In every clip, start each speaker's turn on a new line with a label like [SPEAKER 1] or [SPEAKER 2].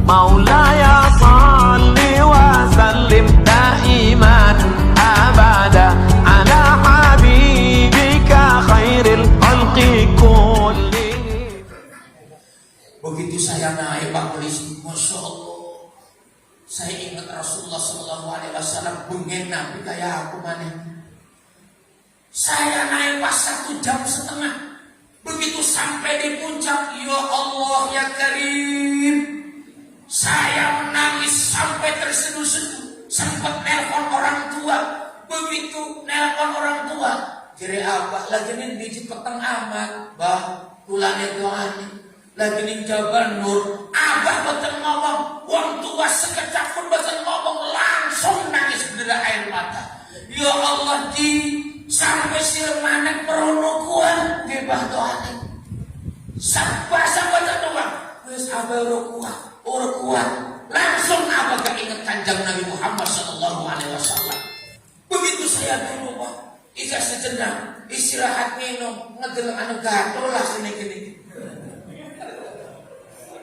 [SPEAKER 1] مولاي صل وسلم دائما أبدا على حبيبك خير الخلق كلهم.
[SPEAKER 2] Begitu saya naik Pak Polisi, Masya Allah, saya ingat Rasulullah SAW bengen Nabi kayak aku mana. Saya naik pas 1,5 jam. Begitu sampai di puncak, ya Allah ya Karim, saya menangis sampai terseduh-seduh. Sempat nelpon orang tua. Begitu nelpon orang tua, jadi abah lagi nih biji peteng amat, bah tulangnya doanya lagi nih Jabal Nur. Abah betul ngomong, wong tua sekejap pun betul ngomong, langsung nangis berderai air mata. Ya Allah di sampai sirmanek perono kuat gebah doanya. Sampai doang, wis abah kuat, kuat. Langsung abah keinget kanjeng Nabi Muhammad SAW. Begitu saya dulu Pak, ijazah sejenak, istirahat minum, ngedel anu gatel lah sini-gini.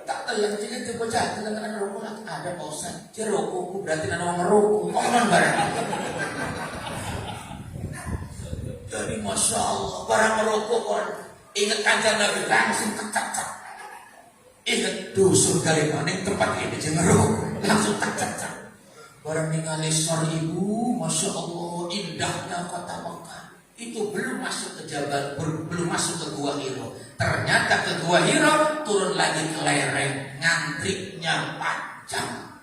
[SPEAKER 2] Tak telan jadi bocah telan anu rokok ada bosan. Jerukku berarti anu ngerokok. Mohon barang. Jadi Masya Allah, barang ngerokok kon ingat kanjeng Nabi langsung tak. Ingat dusun kali maning tempat ini ngerokok langsung tak. Barang ningali sor ibu, Masya Allah, indahnya kota Mekah. Itu belum masuk ke Jabal, belum masuk ke Gua Hiro. Ternyata ke Gua Hiro turun lagi ke lereng, ngantriknya panjang.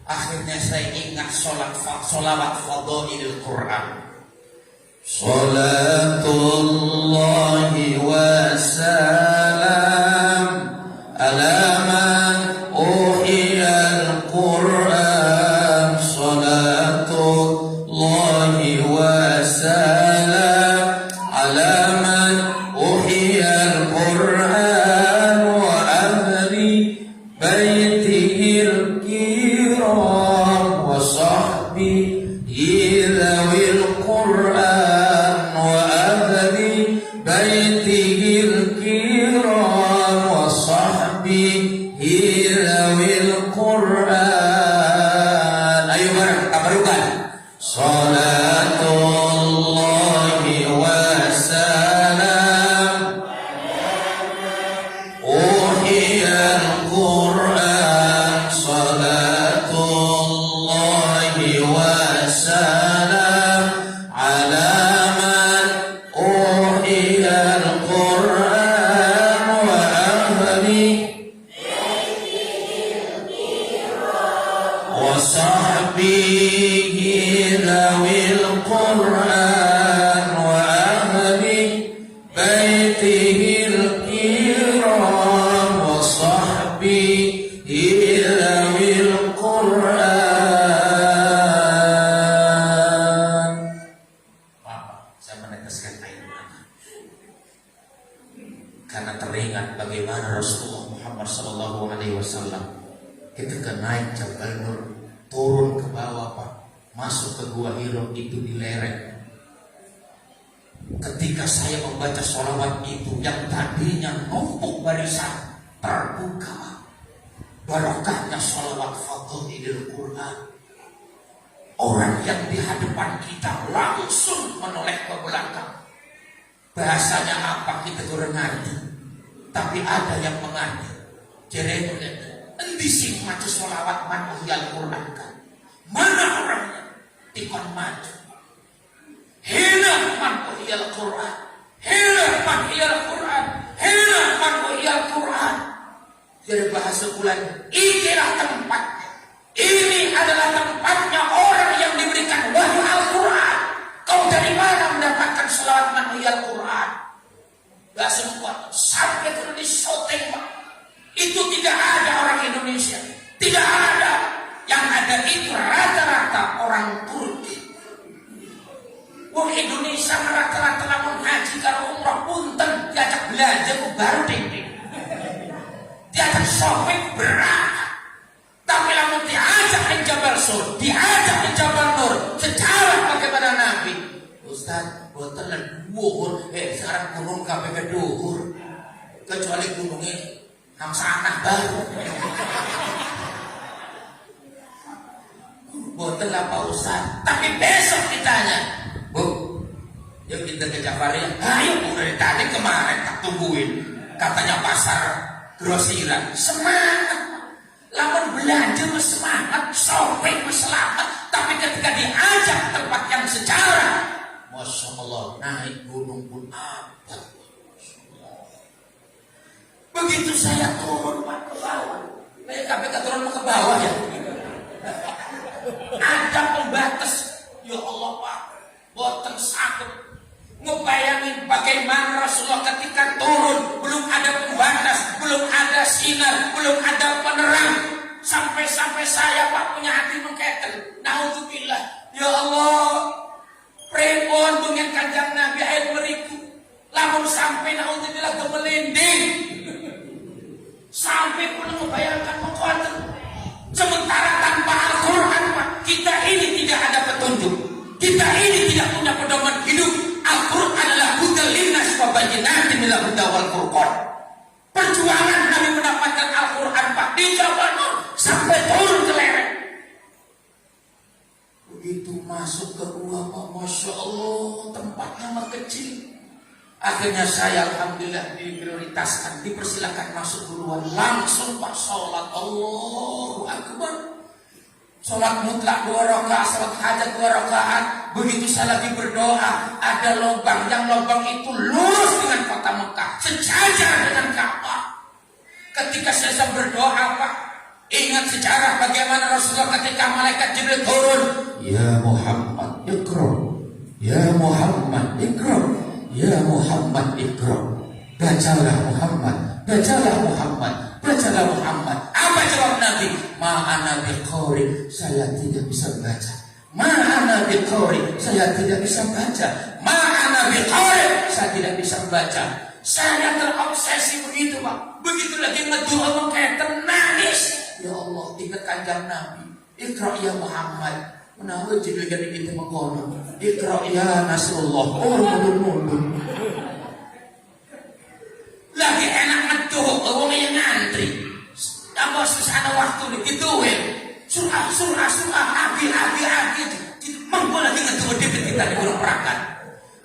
[SPEAKER 2] Akhirnya saya ingat sholawat fadhailul Quran. Salatullahi wa salam ala man uhiyal Quran. Salatullahi wa salam ala man uhiyal Quran wa ahli baitihil kiram wa sahbihi dhawil Quran wa ahli baitihil kiram wa sahbihi dhawil Quran. Ayo bareng tabarukan. Salatullahi wa salam uhiyal Quran. Salatullahi wa salam ala man uhiyal Quran wa ahli wa sahbihi dhawil Quran wa ahli baitihil kiram wa sahbihi dhawil Quran. Bapak, saya meneteskan air mata karena teringat bagaimana Rasulullah Muhammad SAW ketika naik Jabal Nur, turun ke bawah Pak, masuk ke Gua Hiro itu di lereng. Ketika saya membaca sholawat itu yang tadinya numpuk barisan terbuka, barokahnya sholawat fadhailul Quran. Orang yang di hadapan kita langsung menoleh ke belakang. Bahasanya apa kita kurang ngerti, tapi ada yang mengerti. Jadi endi sing maca sholawat man uhiyal Quran kan? Mana orangnya? Tikon maju. Hina man uhiyal Quran. Hina man uhiyal Quran. Hina man uhiyal Quran. Jadi bahasa bulan, inilah tempatnya. Ini adalah tempatnya orang yang diberikan wahyu Al-Quran. Kau dari mana mendapatkan sholawat man uhiyal Quran? Gak sempat sampai turun di syuting Pak. Itu tidak ada orang Indonesia, tidak ada. Yang ada itu rata-rata orang Turki. Wong Indonesia rata-rata lamun haji kalau umrah punten diajak belanja baru ding. Diajak shopping berat. Tapi lamun diajak ke Jabal Sur, diajak ke Jabal Nur, sejarah bagaimana Nabi. Ustaz, boten dhuwur, sekarang gunung kabeh dhuwur. Kecuali gunungnya Hamsa anak baru. Boten lah Pak Ustaz. Tapi besok ditanya, Bu, yuk kita ke Jafaria. Ayo Bu, dari tadi kemarin tak tungguin. Katanya pasar grosiran. Semangat. Lawan belanja semangat, shopping selamat. Tapi ketika diajak tempat yang sejarah, Masya Allah, naik gunung pun apa? Begitu saya turun Pak ke bawah, KPK turun ke bawah ya. Ada pembatas, ya Allah Pak, boten sakit. Ngebayangin bagaimana Rasulullah ketika turun, belum ada pembatas, belum ada sinar, belum ada penerang. Sampai-sampai saya Pak punya hati mengketen. Nauzubillah, ya Allah, pripun pengen Kanjeng Nabi ayat beriku. Lamun sampai nauzubillah gemelinding. Sampai pun membayangkan mengkhawatir. Sementara tanpa Al-Quran Pak, kita ini tidak ada petunjuk. Kita ini tidak punya pedoman hidup. Al-Quran adalah hudal linnas wa bayyinatin minal huda wal furqan. Perjuangan kami mendapatkan Al-Quran Pak di Jawa sampai turun ke lereng. Begitu masuk ke gua Pak, Masya Allah, tempatnya mah kecil. Akhirnya saya alhamdulillah diprioritaskan, dipersilakan masuk duluan. Langsung Pak sholat, Allahu Akbar. Sholat mutlak 2 rakaat, sholat hajat 2 rakaat. Begitu saya lagi berdoa, ada lubang, yang lubang itu lurus dengan kota Mekah, sejajar dengan Ka'bah. Ketika saya berdoa Pak, ingat sejarah bagaimana Rasulullah ketika malaikat Jibril turun. Ya Muhammad Iqra, ya Muhammad Iqra, ya Muhammad Iqra. Bacalah Muhammad, bacalah Muhammad, bacalah Muhammad. Apa jawab Nabi? Ma'ana biqari, saya tidak bisa baca. Ma'ana biqari, saya tidak bisa baca. Ma'ana biqari, saya tidak bisa baca. Saya terobsesi begitu Pak. Begitu lagi ngedoa kayak nangis. Ya Allah, ingat Kanjeng Nabi. Iqra ya Muhammad. Menawa Jibril jadi kita mengkono. Iqra ya Nasrullah. Mundur. Lagi enak ngedoa, orang yang ngantri. Apa susah waktu digituin. Surah, abi. Mengko lagi ngedoa debit kita di gunung perakan.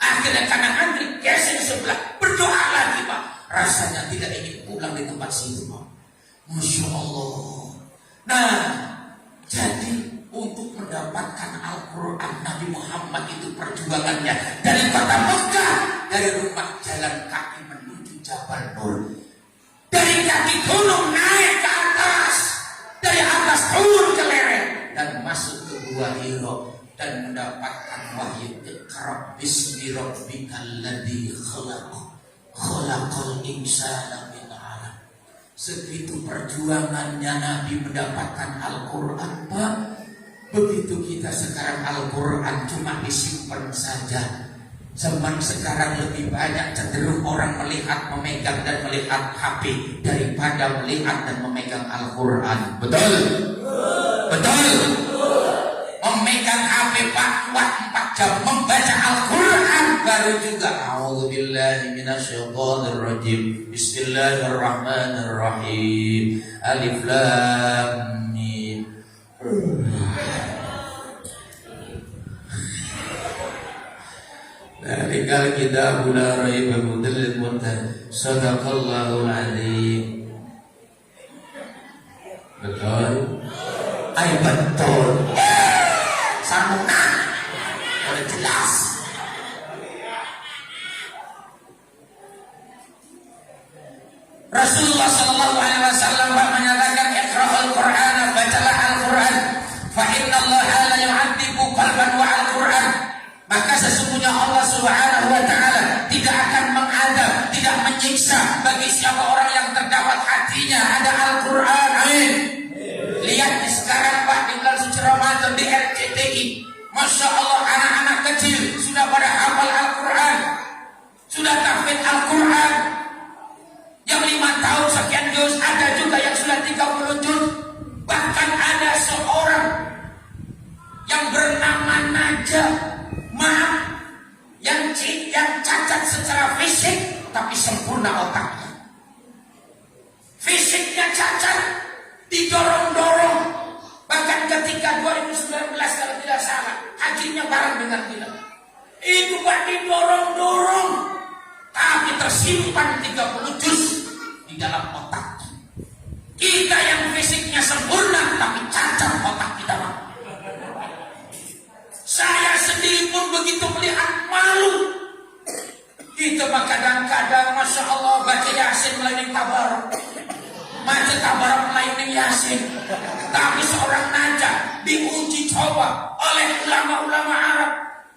[SPEAKER 2] Akhirnya karena ngantri, geser sebelah. Berdoa lagi Pak. Rasanya tidak ingin pulang di tempat situ Pak. Masya Allah. Nah, jadi untuk mendapatkan Al-Quran Nabi Muhammad itu perjuangannya dari kota Mekah, dari rumah jalan kaki menuju Jabal Nur, dari kaki gunung naik ke atas, dari atas turun ke lereng dan masuk ke Gua Hira dan mendapatkan wahyu Iqra bismi rabbikal ladzi khalaq khalaqal insana min 'alaq. Segitu perjuangannya Nabi mendapatkan Al-Quran Pak. Begitu kita sekarang Al-Quran cuma disimpan saja. Zaman sekarang lebih banyak cenderung orang melihat, memegang dan melihat HP daripada melihat dan memegang Al-Quran. Betul? Betul? Memegang HP Pak kuat 4 jam, membaca Al-Quran baru juga. A'udzubillahi minasyaitonirrajim. Bismillahirrahmanirrahim. Alif Lam Mim. Dalikal kitabul la raiba hudal lil muttaqin. Shadaqallahul azim. Betul? Ay betul. Sambungan. Udah jelas. Rasulullah sallallahu alaihi wasallam menyatakan iqra'ul Qur'an, bacalah Al-Qur'an. Fa innallaha la yu'adzibu qalban wa Al-Qur'an. Maka sesungguhnya Allah Subhanahu wa taala tidak akan mengadab, tidak menyiksa bagi siapa orang yang terdapat hatinya ada Al-Qur'an. Amin. Lihat di sekarang Pak, di bulan suci Ramadan di RCTI, Masya Allah, anak-anak kecil sudah pada hafal Al-Quran, sudah tahfidz Al-Quran. Yang 5 tahun sekian juz, ada juga yang sudah 30 juz. Bahkan ada seorang yang bernama Najah, yang cacat secara fisik tapi sempurna otaknya. Fisiknya cacat, didorong-dorong. Bahkan ketika 2019 bareng dengan kita. Itu Pak didorong-dorong, tapi tersimpan 30 juz di dalam otak. Kita yang fisiknya sempurna, tapi cacat otak kita. Saya sendiri pun begitu melihat malu. Itu mah kadang-kadang Masya Allah baca Yasin melayani tabarok, baca tabarok melayani Yasin. Tapi seorang najah diuji coba oleh ulama-ulama Arab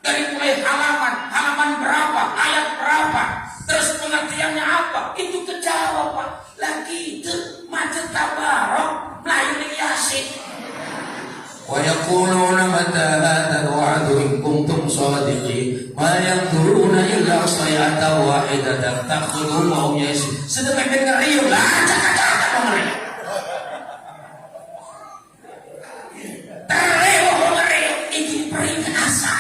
[SPEAKER 2] dari mulai halaman berapa, ayat berapa, terus pengertiannya apa, itu kejawab Pak. Lagi itu baca tabarok melayani Yasin.
[SPEAKER 3] ويقولون متى هذا الوعد إن كنتم صادقين ما ينظرون إلا صيحة واحدة تأخذهم وهم يسجدون.
[SPEAKER 2] Sedang dengar riuh lah, cakap-cakap mengerik. Terriuh, ini peringasa.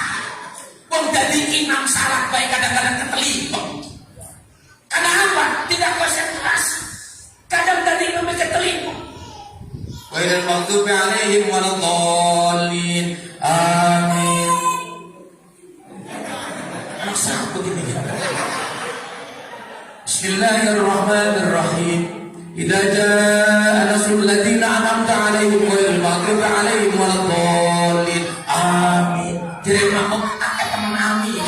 [SPEAKER 2] Menjadi imam salat baik kadang-kadang ketelipung. Kenapa? Tidak konsentrasi. Kadang jadi imam ketelipung.
[SPEAKER 3] غير المغضوب عليهم ولا الضالين آمين. بسم الله الرحمن الرحيم إذا جاء نصر الذين أنعمت عليهم غير المغضوب عليهم ولا الضالين آمين.
[SPEAKER 2] Jadi makmum akan teman amin.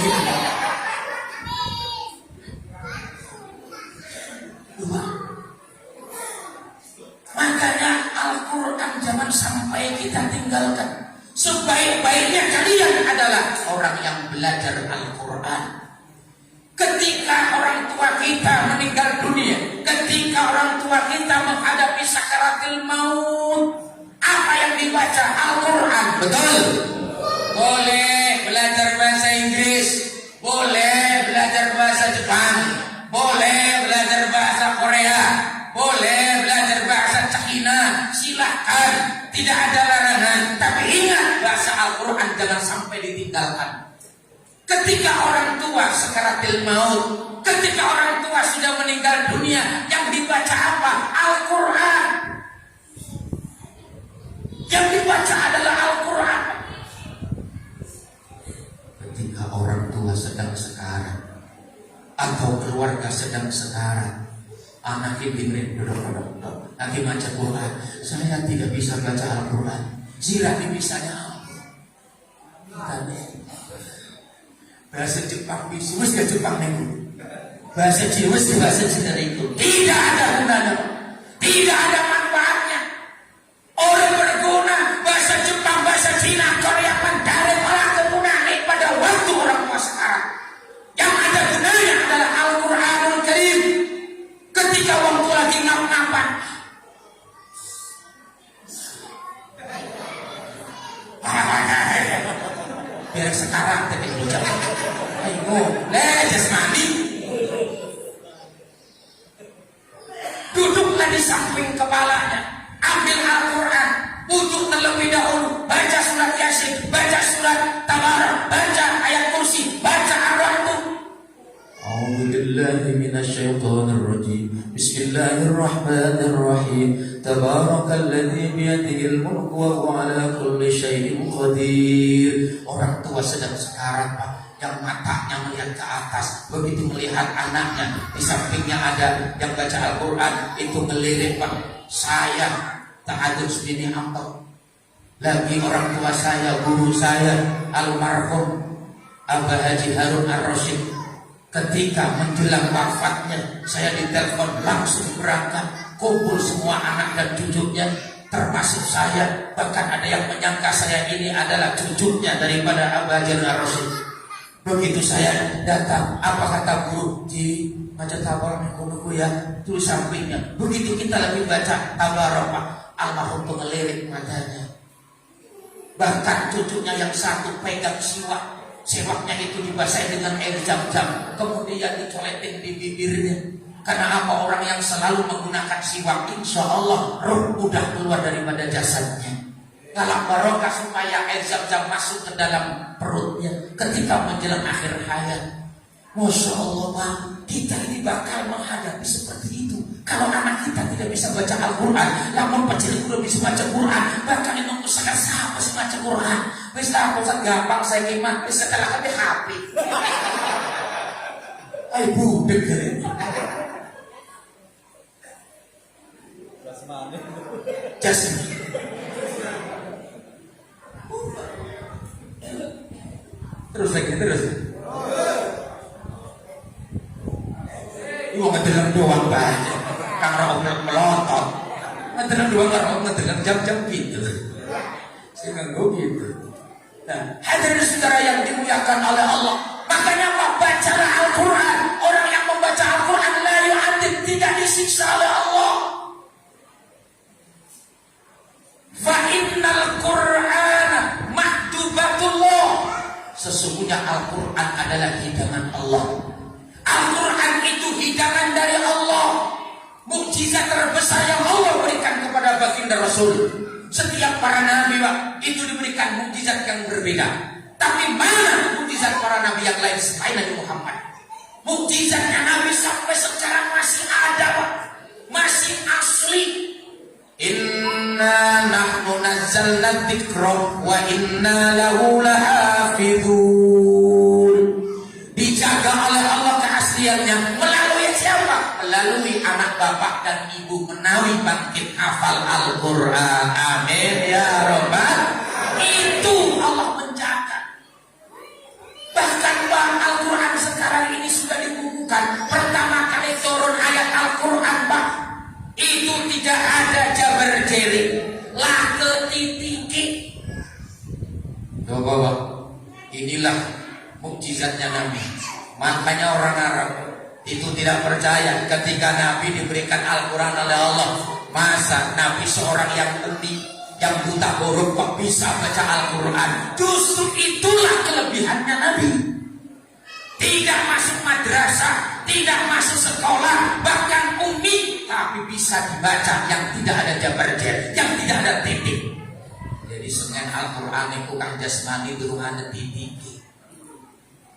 [SPEAKER 2] Makanya Al-Quran jangan sampai kita tinggalkan. Sebaik-baiknya kalian adalah orang yang belajar Al-Quran. Ketika orang tua kita meninggal dunia, ketika orang tua kita menghadapi sakaratil maut, apa yang dibaca? Al-Quran.
[SPEAKER 3] Betul. Boleh belajar bahasa Inggris, boleh belajar bahasa Jepang, boleh belajar bahasa Korea, boleh belajar bahasa Cina, silahkan, tidak ada larangan. Tapi ingat, bahasa Al-Quran jangan sampai ditinggalkan. Ketika orang tua sakaratil maut, ketika orang tua sudah meninggal dunia, yang dibaca apa? Al-Quran. Yang dibaca adalah Al-Quran. Ketika orang tua sedang sekarat atau keluarga sedang sekarat, anak iblis duduk-duduk lagi baca Quran, saya tidak bisa baca Al-Quran. Zirah bisanya bahasa Jepang bisa, mesti Jepang nih. Bahasa Cina mesti bahasa Cina itu. Tidak ada gunanya, tidak ada manfaatnya. Orang berguna bahasa Jepang, bahasa Cina, Korea, Mandarin malah kegunaan pada waktu orang tua sekarang. Yang ada gunanya adalah Al-Quranul Karim. Ketika orang tua lagi ngap-ngapan, biar sekarang tapi ucap, ayo, jasmani. Duduklah di samping kepalanya, ambil Al-Quran, ujuk terlebih dahulu, baca surat Yasin, baca surat Tabarak, baca ayat kursi, baca Ar-Rahman. أعوذ بالله من الشيطان الرجيم بسم الله الرحمن الرحيم تبارك الذي بيده الملك وهو على كل شيء قدير.
[SPEAKER 2] Orang tua sedang sekarat Pak, yang matanya melihat ke atas, begitu melihat anaknya, di sampingnya ada yang baca Al-Quran, itu ngelirik Pak. Saya ta'adud sendiri ampun. Lagi orang tua saya, guru saya almarhum Abah Haji Harun Ar-Rasyid, ketika menjelang wafatnya, saya ditelepon langsung berangkat, kumpul semua anak dan cucunya, termasuk saya. Bahkan ada yang menyangka saya ini adalah cucunya daripada Abah Haji Ar-Rasyid. Begitu saya datang, apa kata guru? Di baca tabarok menunggu ya, tulis sampingnya. Begitu kita lagi baca tabarok, Pak, almarhum tuh ngelirik matanya. Bahkan cucunya yang satu pegang siwak, sewaknya itu dibasahi dengan air zam-zam, kemudian dicoletin di bibirnya. Karena apa? Orang yang selalu menggunakan siwak, insya Allah roh mudah keluar daripada jasadnya. Dalam barokah supaya air zam-zam masuk ke dalam perutnya ketika menjelang akhir hayat. Masya Allah Pak, kita ini bakal menghadapi seperti itu. Kalau anak kita tidak bisa baca Al-Quran, namun pecil udah bisa baca Quran, bahkan itu sangat sama sih baca Quran.
[SPEAKER 3] Wis tak Ustaz gampang saya kimat wis setelah kabeh HP. Ai budek gere. Jasmani. Terus lagi terus. Ibu ngedelang doang banyak. Kang Raul melotot. Ngedelang doang karo ngedelang jam-jam gitu. Saya nggak gitu. Nah, hadirin saudara yang dimuliakan oleh Allah. Makanya Allah bacalah Al-Quran. Orang yang membaca Al-Quran la yu'adzab, tidak disiksa oleh Allah. Fa innal Qur'ana mahdubatullah. Sesungguhnya Al-Quran adalah hidangan Allah. Al-Quran itu hidangan dari Allah. Mukjizat terbesar yang Allah berikan kepada baginda Rasul. Setiap para nabi Pak, itu diberikan mukjizat yang berbeda. Tapi mana mukjizat para nabi yang lain selain Nabi Muhammad? Mukjizatnya Nabi sampai sekarang masih ada Pak. Masih asli. Inna nahnu nazzalna dzikra wa inna lahu lahafizun. Dijaga oleh Allah keasliannya melalui siapa? Melalui anak bapak dan ibu menawi bangkit hafal Al-Quran. Amin ya Rabbal. Itu Allah menjaga. Bahkan Bang Al-Quran sekarang ini sudah dibukukan. Pertama kali turun ayat Al-Quran Bang, itu tidak ada jabar jeri, lah ketitiki. Coba Bang, inilah mukjizatnya Nabi. Makanya orang Arab itu tidak percaya ketika Nabi diberikan Al-Quran oleh Allah. Masa Nabi seorang yang tuli, yang buta huruf kok bisa baca Al-Quran? Justru itulah kelebihannya Nabi. Tidak masuk madrasah, tidak masuk sekolah, bahkan ummi, tapi bisa dibaca yang tidak ada jabar jer, yang tidak ada titik. Jadi dengan Al-Quran itu kang jasmani durung ada titik,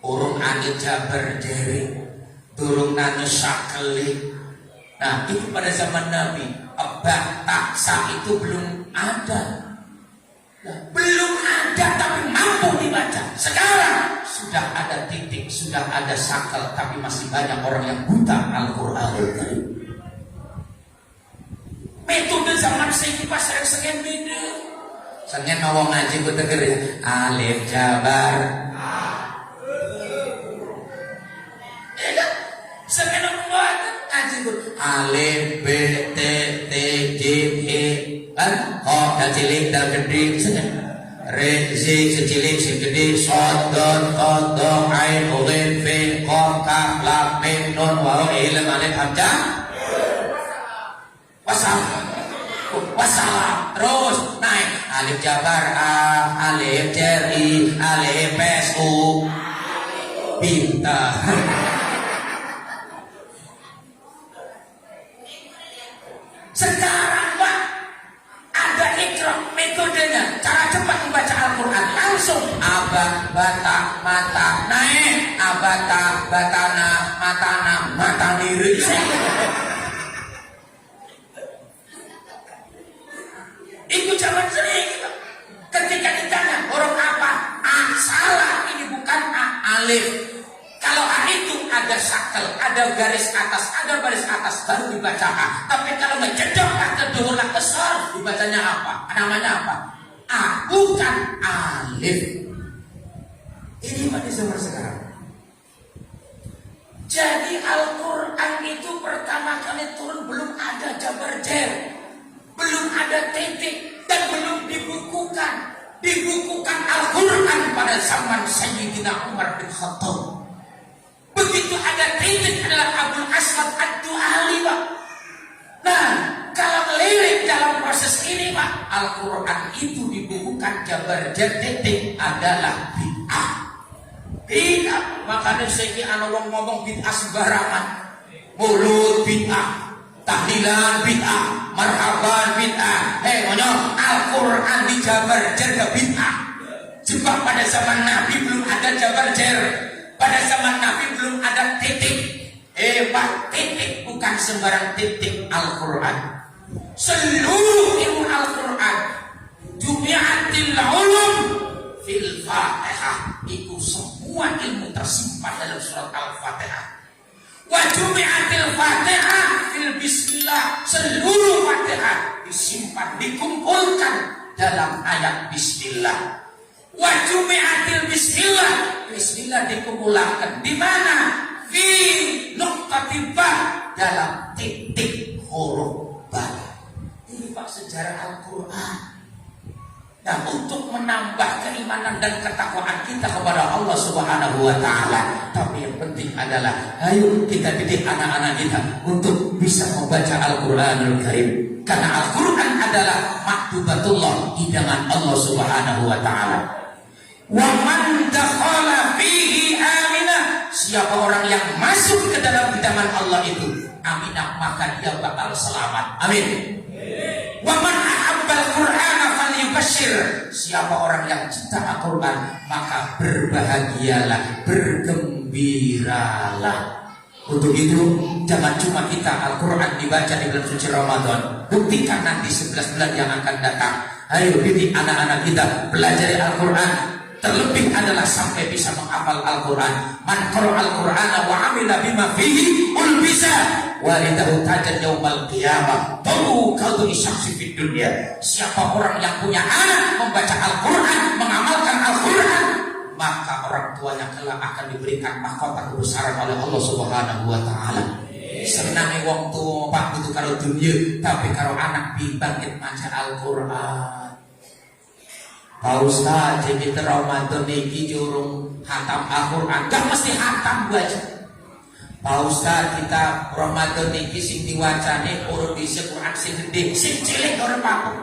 [SPEAKER 3] urung ada jabar jeri, durung nanu sakeli. Nah itu pada zaman Nabi abah taksa itu belum ada. Nah, belum ada tapi mampu dibaca. Sekarang sudah ada titik, sudah ada sakel, tapi masih banyak orang yang buta Al-Quran. Metode zaman sini pas sering beda. Sengen ngomong ngaji gue denger ya. Alif jabar. Sengen ngomong ngaji gue. Alif B T T J E kan kok dan cilik dan gede re zi cilik si gede sod dot tot dong ain ulin fin kok kaf lam mim nun waw ilm alif hamzah wassalam terus naik alif jabar a alif jer i alif pes u bintang. Sekarang Pak ada ikram metodenya, cara cepat membaca Al-Quran langsung abah bata mata naik abata batana matana mata diri. Itu zaman sering ketika ditanya huruf apa, a salah, ini bukan a alif. Kalau A itu ada sakel, ada garis atas, ada baris atas baru dibaca A. Tapi kalau ngecedok ke duhur kesor, dibacanya apa? Namanya apa? A, bukan alif. Ini pada zaman sekarang. Jadi Al-Quran itu pertama kali turun belum ada jabar jer, belum ada titik, dan belum dibukukan. Dibukukan Al-Quran pada zaman Sayyidina Umar bin Khattab. Begitu ada titik adalah Abdul Aswad Ad-Du'ali Pak. Nah, kalau melirik dalam proses ini Pak, Al-Quran itu dibukukan jabar jer titik adalah bid'ah. Bid'ah, makanya segi anolong ngomong bid'ah sembarangan. Mulut bid'ah, tahlilan bid'ah, marhaban bid'ah. Ngonyong Al-Quran di jabar jer ke bid'ah. Sebab pada zaman Nabi belum ada jabar jer. Pada zaman Nabi belum ada titik. Pak, titik bukan sembarang titik Al-Quran. Seluruh ilmu Al-Quran jumi'atil ulum fil
[SPEAKER 2] disimpan, dikumpulkan dalam ayat bismillah. Wa jumi'atil bismillah. Bismillah dikumpulkan di mana? Fi nuqtatil ba, dalam titik huruf ba. Ini Pak sejarah Al-Qur'an. Nah, untuk menambah keimanan dan ketakwaan kita kepada Allah Subhanahu wa taala. Tapi yang penting adalah ayo kita didik anak-anak kita untuk bisa membaca Al-Qur'anul Karim. Karena Al-Qur'an adalah maktubatullah, hidangan Allah Subhanahu wa taala. Wa man dakhala fihi aminah. Siapa orang yang masuk ke dalam hidangan Allah itu, aminah, maka dia bakal selamat. Amin. Wa man ahabbal Qur'ana falyubashshir. Siapa orang yang cinta Al-Qur'an, maka berbahagialah, bergembiralah. Untuk itu jangan cuma kita Al-Qur'an dibaca di bulan suci Ramadan. Buktikan nanti 11 bulan yang akan datang. Ayo didik anak-anak kita belajar Al-Qur'an. Terlebih adalah sampai bisa menghafal Al-Quran. Man qara'a Al-Qur'ana wa 'amila bima fihi ulbisa walidahu tajan yaumal qiyamah tahu kadri syakhsi fid dunya. Siapa orang yang punya anak membaca Al-Quran, mengamalkan Al-Quran, maka orang tuanya kelak akan diberikan mahkota kebesaran oleh Allah Subhanahu wa taala. Senange wong tuwa Pak kudu karo dunya, tapi karo anak bangkit maca Al-Quran. Pak Ustaz, jadi Ramadan niki jurung hatam Al-Quran, gak mesti hatam baca. Pak Ustaz, kita Ramadan niki sing diwacane urut dhisik Quran sing gede, sing cilik ora apa-apa.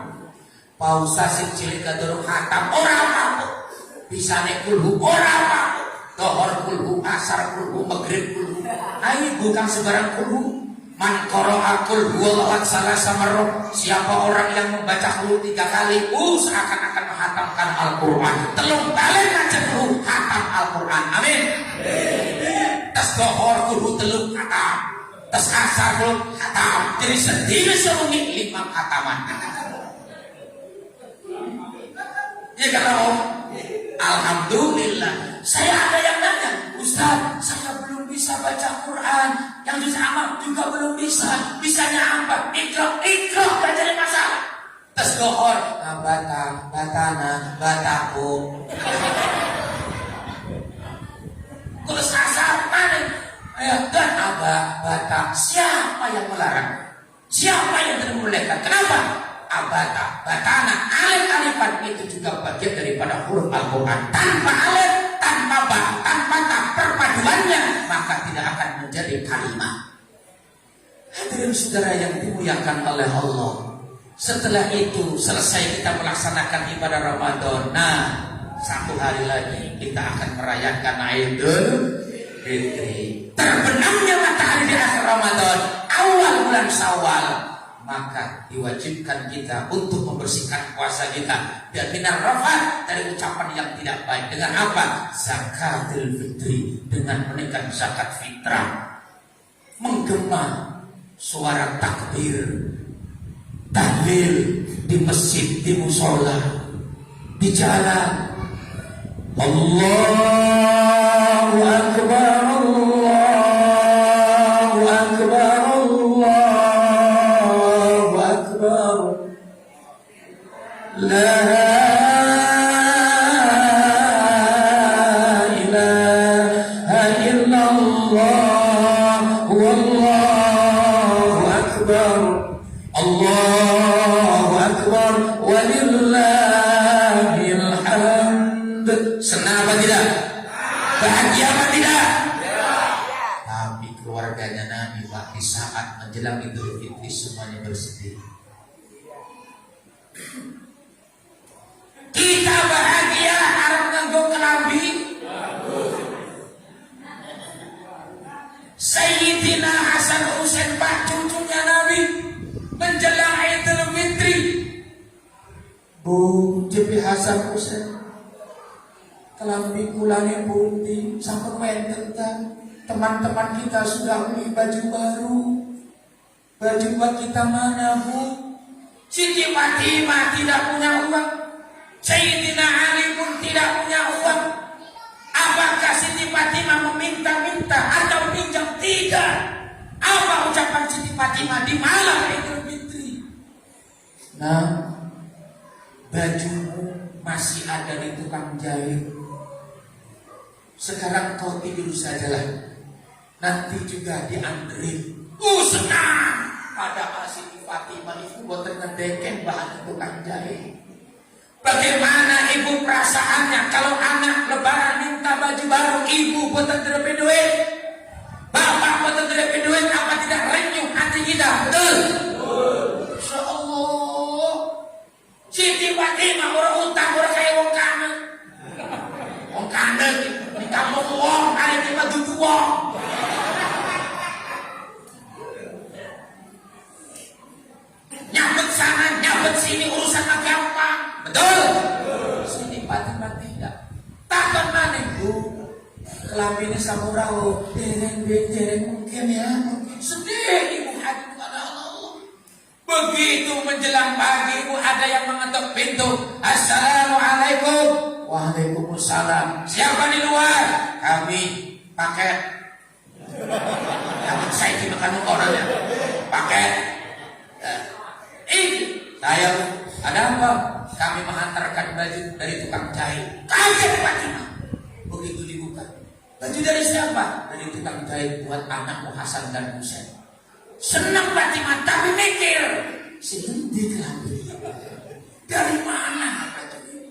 [SPEAKER 2] Pak Ustaz sing cilik gak durung hatam ora apa-apa. Bisane kulhu ora apa-apa. Dohor kulhu, asar kulhu, maghrib kulhu. Ayo bukan sebarang kulhu. Man qara'a qul huwallahu salasa marrah. Siapa orang yang membaca qul 3 kali, seakan-akan menghatamkan Al-Qur'an. Telung balik aja qul hatam Al-Qur'an. Amin. Tas dohor qul telung hatam. Tas asar qul hatam. Jadi sendiri serungi 5 hataman. Ya kalau alhamdulillah. Saya ada yang nanya, Ustaz, saya belum bisa baca Quran, yang bisa amal juga belum bisa. Bisanya apa? Ikhraq gak jadi masalah. Tes dohor, batana, bataku. Terus asar mana? Dan bata. Siapa yang melarang? Siapa yang termulaikan? Kenapa? Abata, batana, alif-alifan itu juga bagian daripada huruf Al-Quran. Tanpa alif, tanpa ba, tanpa ta, perpaduannya maka tidak akan menjadi kalimat. Hadirin saudara yang dimuliakan oleh Allah. Setelah itu selesai kita melaksanakan ibadah Ramadan. Nah, 1 hari lagi kita akan merayakan Idul Fitri. Terbenamnya matahari di akhir Ramadan, awal bulan Syawal. Maka diwajibkan kita untuk membersihkan puasa kita dan minar rafat dari ucapan yang tidak baik. Dengan apa? Zakatul fitri, dengan menaikkan zakat fitrah. Menggema suara takbir, tahlil di masjid, di musola, di jalan. Allahu Akbar, Allahu Akbar, La ilaha illallah, wallahu akbar, Allahu akbar, walillahil hamd. Senang apa tidak? Bahagia apa tidak? Tapi keluarganya Nabi Pak di saat menjelang Idul Fitri semuanya bersedih. Kita bahagia harap nganggo kelambi. Sayyidina Hasan Husain Pak cucunya Nabi menjelang Idul Fitri. Bu, Jepi Hasan Husain kelambi kulane pundi sampun wenten teman-teman kita sudah beli baju baru. Baju buat kita mana, Bu? Siti Fatimah tidak punya uang. Sayyidina Ali pun tidak punya uang. Apakah Siti Fatimah meminta-minta atau pinjam? Tidak. Apa ucapan Siti Fatimah di malam Idul Fitri?
[SPEAKER 3] Nah, bajumu masih ada di tukang jahit. Sekarang kau tidur sajalah. Nanti juga dianterin. Senang. Padahal Siti Fatimah itu boten ngedeken bahan tukang jahit. Bagaimana ibu perasaannya kalau anak lebaran minta baju baru, ibu boten drepe duit, bapak boten drepe duit, apa tidak renyuh hati kita? Betul? Insya Allah. Siti Fatimah orang utang orang kayak wong kanan. Wong kanan di kampung wong, ada di baju wong. Nyabet sana, nyabet sini, urusan mah gampang. Betul? Sini Fatimah tidak. Takkan mana bu? Kelaminnya samurau, dereng mungkin ya, mungkin sedih ibu hati kepada Allah. Begitu menjelang pagi ibu ada yang mengetuk pintu. Assalamualaikum. Waalaikumsalam. Siapa di luar? Kami paket. Yang saya dimakan orangnya. Paket. Saya ada apa? Kami mengantarkan baju dari tukang jahit. Kaget Fatimah. Begitu dibuka. Baju dari siapa? Dari tukang jahit buat anakmu Hasan dan Husain. Senang Fatimah tapi mikir. Selendik lagi. Dari mana baju ini?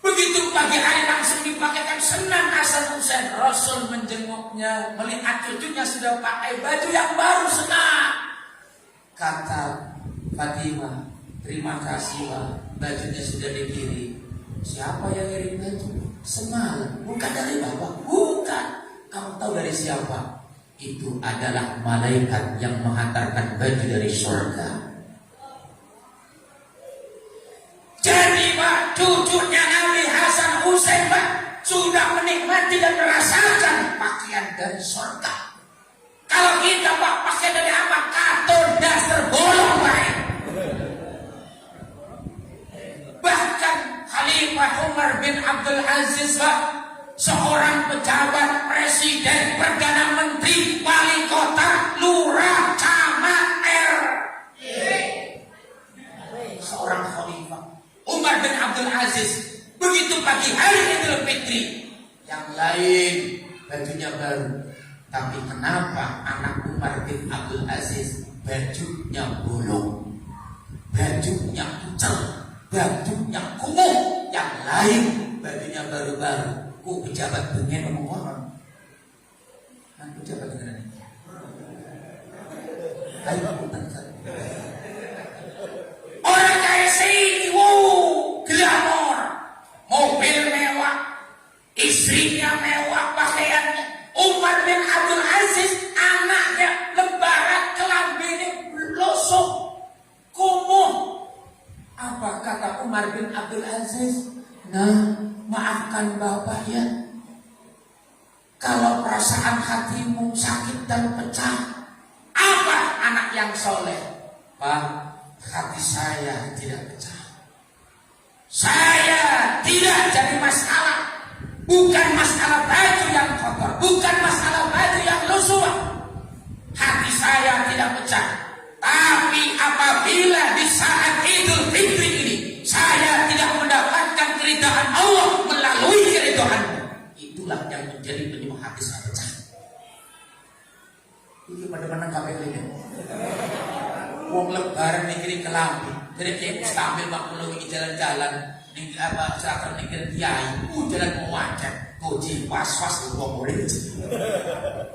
[SPEAKER 3] Begitu pagi hari langsung dipakaikan, senang Hasan Husain. Rasul menjenguknya, melihat cucunya sudah pakai baju yang baru, senang. Kata Fatimah, terima kasih Pak, bajunya sudah dikirim. Siapa yang kirim baju? Semalam. Bukan dari Bapak? Bukan. Kamu tahu dari siapa? Itu adalah malaikat yang menghantarkan baju dari surga. Jadi Pak, cucunya Nabi Hasan Husain Pak sudah menikmati dan merasakan pakaian dari surga. Kalau kita Pak pakai dari apa? Katun dasar bolong Pak. Bahkan Khalifah Umar bin Abdul Aziz Pak, seorang pejabat, presiden, perdana menteri, wali kota, lurah, camat, seorang khalifah Umar bin Abdul Aziz. Begitu pagi hari Idul Fitri, yang lain bajunya baru, tapi kenapa anak Umar bin Abdul Aziz bajunya bolong, bajunya pucel, bajunya kumuh, yang lain bajunya baru-baru? Ku pejabat pengen ngomong orang. Nah, pejabat dengan ini. Ayo punten. Orang kaya sini, wow, glamor, mobil mewah, istrinya mewah, pakaiannya. Umar bin Abdul Aziz, anaknya lebaran, kelambinnya losok, kumuh. Apa kata Umar bin Abdul Aziz? Nah, maafkan Bapak ya, kalau perasaan hatimu sakit dan pecah. Apa anak yang soleh? Pak, hati saya tidak pecah. Saya tidak jadi masalah. Bukan masalah baju yang kotor, bukan masalah baju yang lusuh. Hati saya tidak pecah. Tapi apabila di saat Idul Fitri ini saya tidak mendapatkan keridhaan Allah melalui keridhaanmu, itulah yang menjadi penyebab hati saya pecah. Ini pada-pada KPK ini. Wong lebaran mikirin kelambi, jadi kayak sambil melalui jalan-jalan, nih apa seakan mikir kiai, jalan mau wajah, koji was-was wong murid.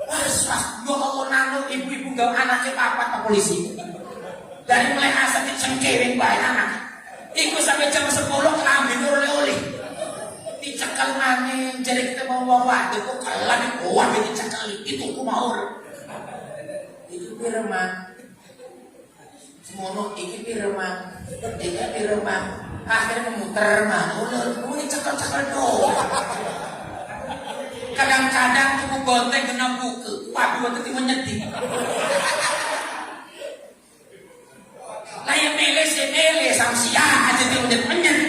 [SPEAKER 3] Was-was, ya Allah nano ibu-ibu gak anaknya apa polisi. Dari mulai asal dicengkerin baik anak. Iku sampai jam 10 kelambi oleh-oleh. Dicekal angin, jadi kita mau bawa itu kok kalah di bawah dicekal itu ku mau. Itu piremang. Semono iki piremang. Iki piremang. Akhirnya memutar mah. Udah, dicekal-cekal doang. Kadang-kadang tuku gonteng kena buku. Waduh, tadi menyedih. Lah yang mele sama siang aja dia udah menyet.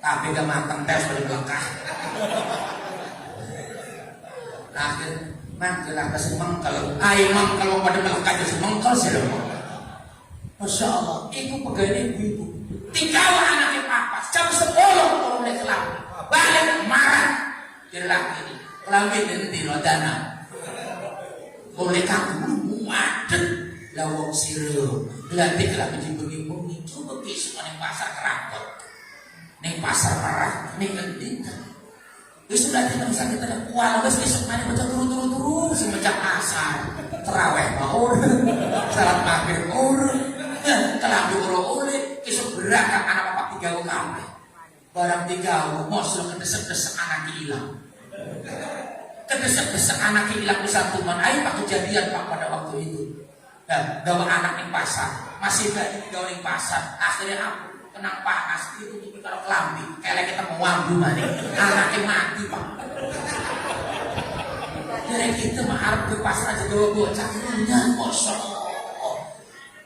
[SPEAKER 3] Tapi gak matang tes pada belakang. Akhir mangkelah kasih mangkel. Ai mangkel pada melekat kasih mangkel sih. Masya Allah, ibu pegawai ibu. Tinggal anaknya papa, jam 10 mulai kelam. Balik marah. Jelak ini, kelambi nanti rodana. Mulai kamu muadet. Lawang sirup. Gelantik lah begi-begi bumi. Coba kisah nih pasar kerakot. Nih pasar marah. Nih ngending. Itu sudah tidak bisa kita lihat. Walau besok mana baca turu-turu semacam asar. Terawih mau. Salat maghrib urut. Kelambi urut ulit. Kisah berakang anak bapak 3 kali. Barang 3 mosok kedesek-desek anak hilang. Kedesek-desek anak hilang di santuman. Ayo pak kejadian pak pada waktu itu. Gawa anak di pasar. Masih gak gawa di pasar. Akhirnya aku kena panas. Itu kalau kelambi. Kayak kita mau wambu mani. Anaknya mati pak. Jadi kita mah harus ke pasar aja gawa bocah. Kosong.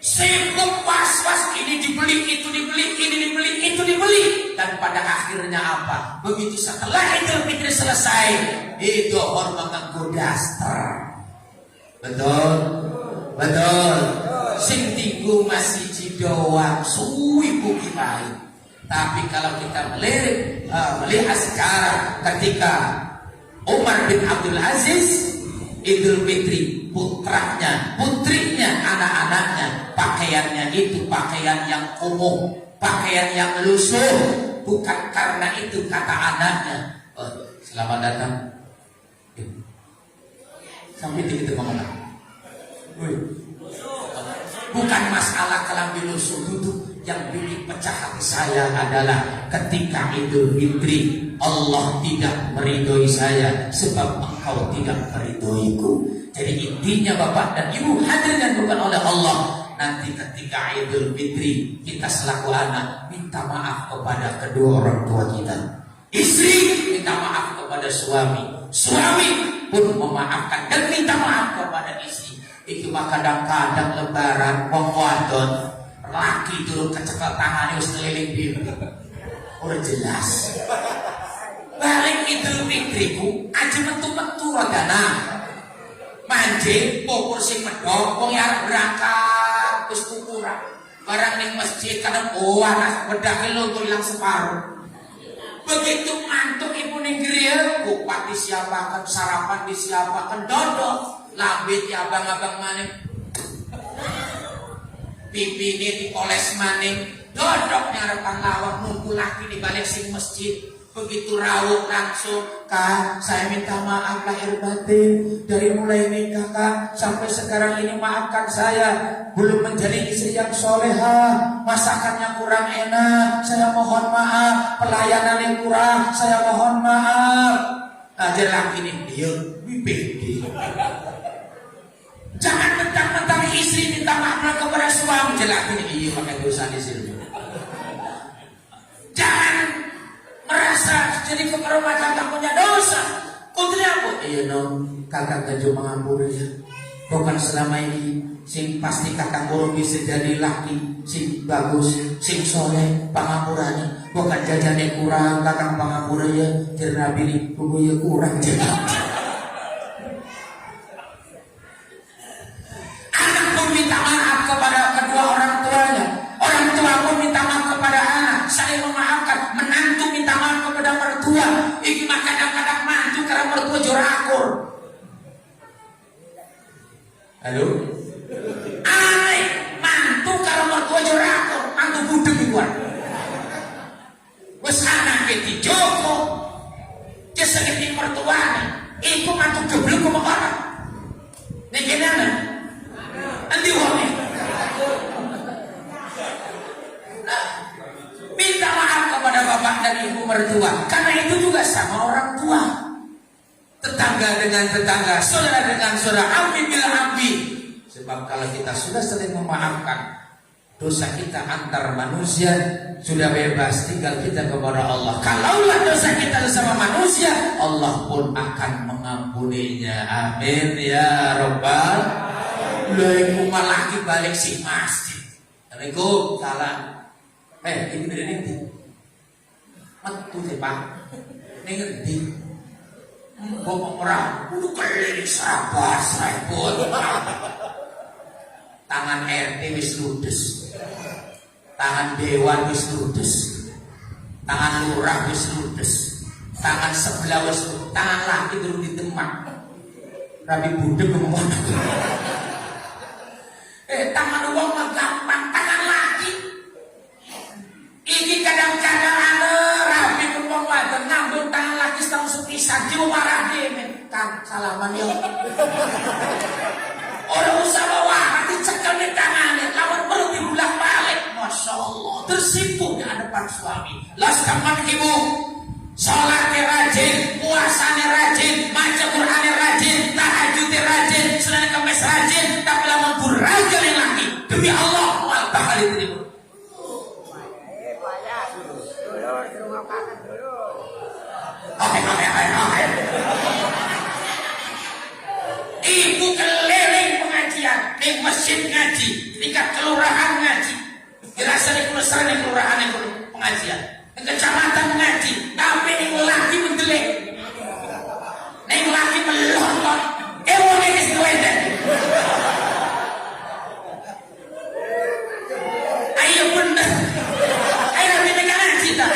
[SPEAKER 3] Sibuk was-was, ini dibeli, itu dibeli, ini dibeli, itu dibeli. Dan pada akhirnya apa? Begitu setelah Idul Fitri selesai, itu hormat nganggo daster. Betul? Betul. Sing tinggu masih cidoang, suwi bukirai. Tapi kalau kita melihat sekarang ketika Umar bin Abdul Aziz Idul Fitri, putranya, putrinya, anak-anaknya, pakaiannya itu pakaian yang umum, pakaian yang lusuh. Bukan karena itu kata anaknya, selamat datang. Sampai di mana? Bukan masalah kelambi lusuh, duduk. Yang bikin pecah hati saya adalah ketika Idul Fitri Allah tidak meridhoi saya sebab engkau tidak meridhoiku. Jadi intinya Bapak dan Ibu hadir dan bukan oleh Allah. Nanti ketika Idul Fitri kita selaku anak minta maaf kepada kedua orang tua kita. Istri minta maaf kepada suami. Suami pun memaafkan dan minta maaf kepada istri. Itu mah kadang-kadang lebaran wong wadon laki turun kecekel tangannya wis keliling biru. Udah jelas. Balik Idul Fitriku aja metu-metu rodana. Manje pokur sing medhok wong arep berangkat wis kukuran. Barang ning masjid kadang anak wedake luntur ilang separuh. Begitu mantuk ibu ning griya, kupat disiapakan, sarapan disiapakan, dodol, lambit ya abang-abang maning. Pipi ini dipoles maning, dodok nyarepan lawak nunggu laki di balik sing masjid. Begitu rawuh langsung, Kak, saya minta maaf lahir batin. Dari mulai nikah Kak sampai sekarang ini maafkan saya, belum menjadi istri yang soleha, masakannya kurang enak, saya mohon maaf, pelayanan yang kurang, saya mohon maaf. Aja laki ini, iya, bibir. Jangan mentang-mentang istri minta maaf kepada suami, jelek ini, iya pakai dosa di sini. Jangan merasa jadi kepala macam tak punya dosa. Kuntri apa? Iya no, kakak kejo mengampuri ya. Bukan selama ini sing pasti kakak guru bisa jadi laki sing bagus, sing soleh, pangampurannya. Bukan jajannya kurang, kakak pangampurannya karena bini bukunya kurang jajan. Anak pun minta maaf kepada kedua orang tuanya. Orang tua pun minta maaf kepada anak. Saya memaafkan. Menantu minta maaf kepada mertua. Iki mah kadang-kadang mantu karena mertua jorakur. Halo? Ay, mantu karena mertua jorakur. Mantu budeg igual. Wes anak di Joko. Dia segini mertuanya. Iku mantu geblek ke mana? Nih gimana? Nanti wongnya. Minta maaf kepada bapak dan ibu mertua. Karena itu juga sama orang tua. Tetangga dengan tetangga, saudara dengan saudara, ambi bila ambi. Sebab kalau kita sudah sering memaafkan, dosa kita antar manusia sudah bebas, tinggal kita kepada Allah. Kalaulah dosa kita sama manusia, Allah pun akan mengampuninya. Amin ya Rabbal. Laiku malaki balik si masjid. Assalamualaikum, salam. Ini dari nanti metu deh Pak. Ini ngerti.
[SPEAKER 2] Bapak merah, kudu keliling sabar seremput. Tangan RT wis ludes, tangan dewan wis ludes, tangan lurah wis ludes, tangan sebelah wis ludes, tangan laki turun di demak. Rabi budek ngomong. Tangan uang mah gampang, tangan laki. Iki kadang-kadang ada rabi ngomong wadah ngambil tangan laki setahun sepisan jiwa marah dia. Kang salaman yo. Orang usah bawa dicekel di tangannya, lawan perlu diulang balik. Masya Allah, tersipu di hadapan suami. Laskaman ibu, sholatnya rajin, puasanya rajin, baca Qur'annya rajin, tahajudnya rajin, Senin Kamis rajin, tapi lamun durhaka lagi. Demi Allah, wal bakal diterima. Oke. Ibu keliling pengajian, di masjid ngaji, tingkat kelurahan ngaji, dirasa di kelurahan yang pengajian, di kecamatan ngaji, tapi yang lagi mendelek, yang lagi melontot, ini istilahnya. Ayo bener, ayo nanti mereka ngaji tak?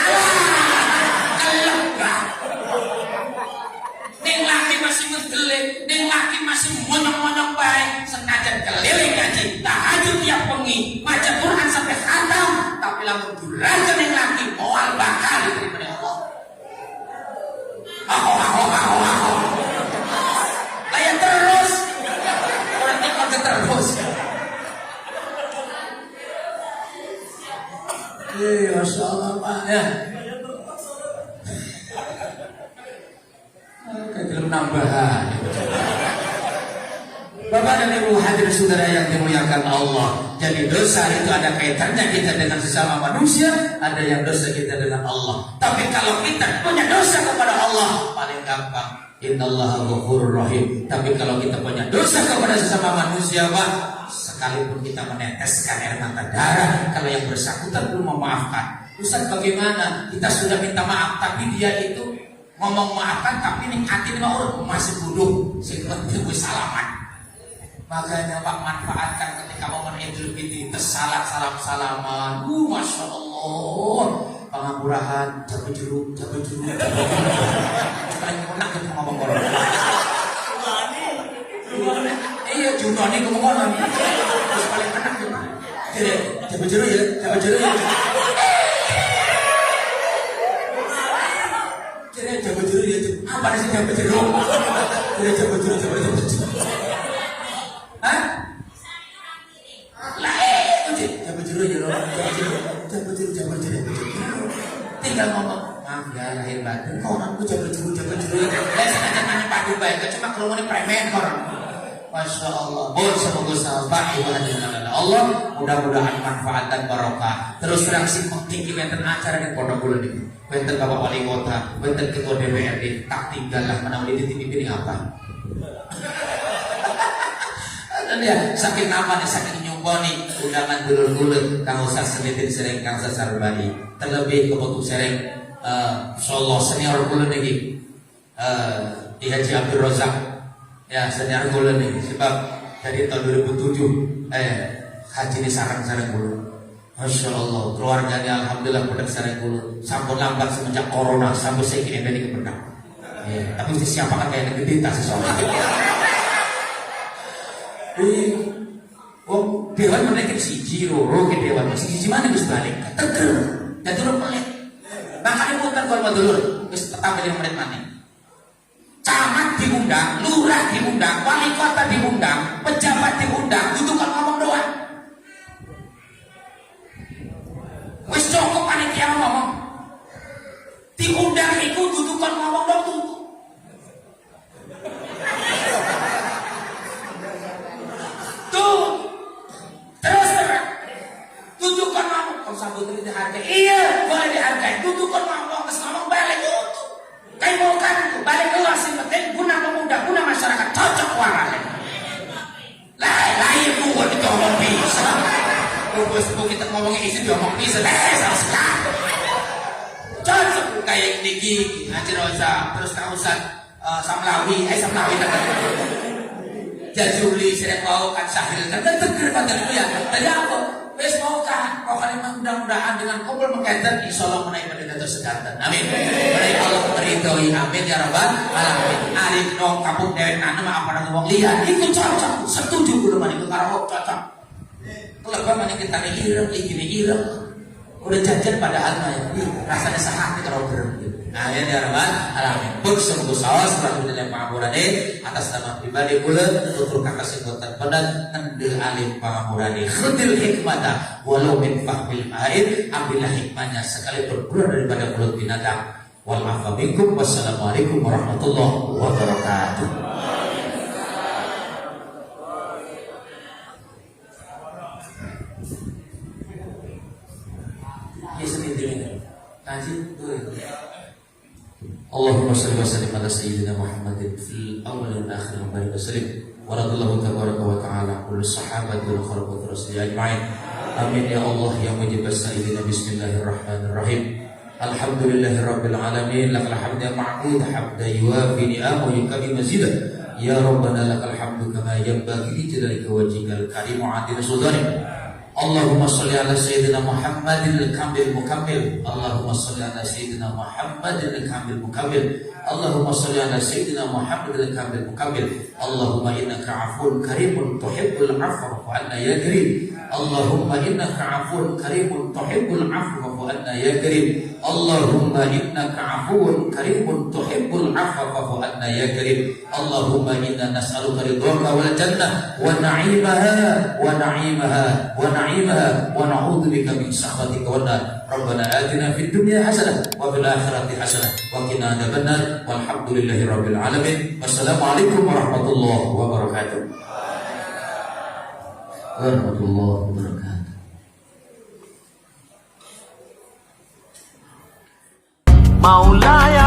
[SPEAKER 2] Neng laki masih mendelek, neng laki masih monong-monong baik, senajan keliling ngaji, tahajud tiap pengi, baca Quran sampai khatam, tapi lamun durhaka neng laki, moal bakal diterima oleh Allah. Layan terus, orang tekor terus. Masya Allah Pak ya. Kayak nambahan. Bapak dan Ibu hadirin saudara yang dimuliakan Allah. Jadi dosa itu ada kaitannya kita dengan sesama manusia, ada yang dosa kita dengan Allah. Tapi kalau kita punya dosa kepada Allah, paling gampang, innallaha ghafurur rahim. Tapi kalau kita punya dosa kepada sesama manusia, Pak, sekalipun kita meneteskan air mata darah, kalau yang bersangkutan belum memaafkan, Ustaz bagaimana? Kita sudah minta maaf, tapi dia itu ngomong maafkan, tapi ning hati ini masih bodoh, seperti gue salaman. Makanya Pak manfaatkan ketika momen Idul Fitri salam-salaman. Masya Allah, pengapurahan, jabe jeruk. Paling enak kita ngomong orang. Iya, Junoni ngomong orang. Terus paling enak kita. Jadi jabe jeruk ya. Jadi jabe jeruk ya. Apa sih jabe jeruk? Jadi jabe jeruk. Hah? Lah jabe jeruk ya. Jabe jeruk. Tinggal ngomong, maaf ya lahir batin, orangku jabe jeruk. Saya sengaja nanya padu baik, cuma kalau mau premen orang. Masya Allah. Semoga sahabat Tuhan Allah, mudah-mudahan manfaat dan barokah. Terus terang simpang tinggi wenten acara di Pondok Gula ini. Wenten Bapak Wali Kota, wenten Ketua DPRD, tak tinggallah menawali di TV ini apa? Dan ya, saking nama nih, saking nyumboni undangan dulur-dulur Kang Ustaz Senitin Sereng Kang Sasarbani. Terlebih kebutuh Sereng Solo senior gula nih, di Haji Abdul Razak. Ya senior gula nih, sebab dari tahun 2007 haji ini sarang-sarang gula. Masya Allah, keluarganya alhamdulillah benar sarang gula. Sampun lambat semenjak corona sampai saya ini ke benak. Tapi siapa kan kayak gede tas sesuatu. Dewan menaikkan siji loro ke dewan siji mana bisa balik teger dan turun pelik. Makanya bukan kalau dulur bisa tetap jadi menit mana. Camat diundang, lurah diundang, wali kota diundang, pejabat diundang, dudukan ngomong doang. Wis cukup panitia ngomong. Diundang itu dudukan ngomong doang tutup. Terus tujukan ngomong, kalau sambut ini dihargai, iya boleh dihargai. Tujukan ngomong, ngomong balik tutup. Kayak mau kan balik keluar sih penting guna pemuda, guna masyarakat cocok warnanya. Lain bukan itu ngomong bisa. Sebelum kita ngomongin isi dia ngomong bisa, sama sekali. Cocok kayak gini, ngaji rosa, terus tak usah
[SPEAKER 3] Samlawi Jajuli sering mau kan Sahil kan teger pada itu ya. Tadi apa? Wes mau kan? Pokoknya mudah-mudahan dengan kumpul mengkaitkan insya Allah menaik pada tersegantan. Amin. Menaik Allah meridhoi. Amin ya rabbal alamin. Arif nong kapung dewek nana apa nang wong liya itu cocok. Setuju kudu man itu karo cocok. Kelebih man kita ireng iki ireng. Udah jajan padahal mah ya. Rasanya sahati kalau berem. Amin ya rabbal alamin. Pun sungguh sawas lalu dengan pangapurane atas nama pribadi kula tutur kakak sebutan pedan ngendel alim pangapurane khudil hikmata walau min fahmil air ambillah hikmahnya sekalipun keluar daripada mulut binatang. Wal afa minkum wassalamualaikum warahmatullahi wabarakatuh. Ya sendiri kaji tuh. Allahumma shalli wa sallim ala sayyidina Muhammadin fil awwal wal akhir wa barik wasallim wa radallahu tabaraka wa ta'ala kullu sahabati wal khalqati rasul ajma'in. Amin ya Allah ya mujib as-sa'ilina bismillahirrahmanirrahim. Alhamdulillahirabbil alamin lakal hamdu ya ma'bud hamda yuwafi ni'amahu yukafi mazidah. Ya rabbana lakal hamdu kama yanbaghi li jalali wajhikal karim wa 'adil sultanik. Allahumma sholli ala sayyidina Muhammadin al-kamil mukammil. Allahumma sholli ala sayyidina Muhammadin al-kamil mukammil. Allahumma sholli ala sayyidina Muhammadin al-kamil mukammil. Allahumma innaka 'afuwun karimun tuhibbul 'afwa fa'fu 'anna ya karim. Allahumma innaka 'afuwun karimun tuhibbul 'afwa fa'fu 'anna ya karim. Allahumma innaka 'afuwun karimun tuhibbul 'afwa fa'fu 'anna ya karim. Allahumma inna nas'aluka ridhaka wal jannah wa na'imaha wa na'imaha wa na'imaha wa na'udzu bika min sakhatika wan nar. Rabbana atina fid dunya hasanah wa fil akhirati hasanah wa qina adzabannar. Walhamdulillahi rabbil alamin. Wassalamualaikum warahmatullahi wabarakatuh. Warahmatullahi wabarakatuh.
[SPEAKER 1] مولاي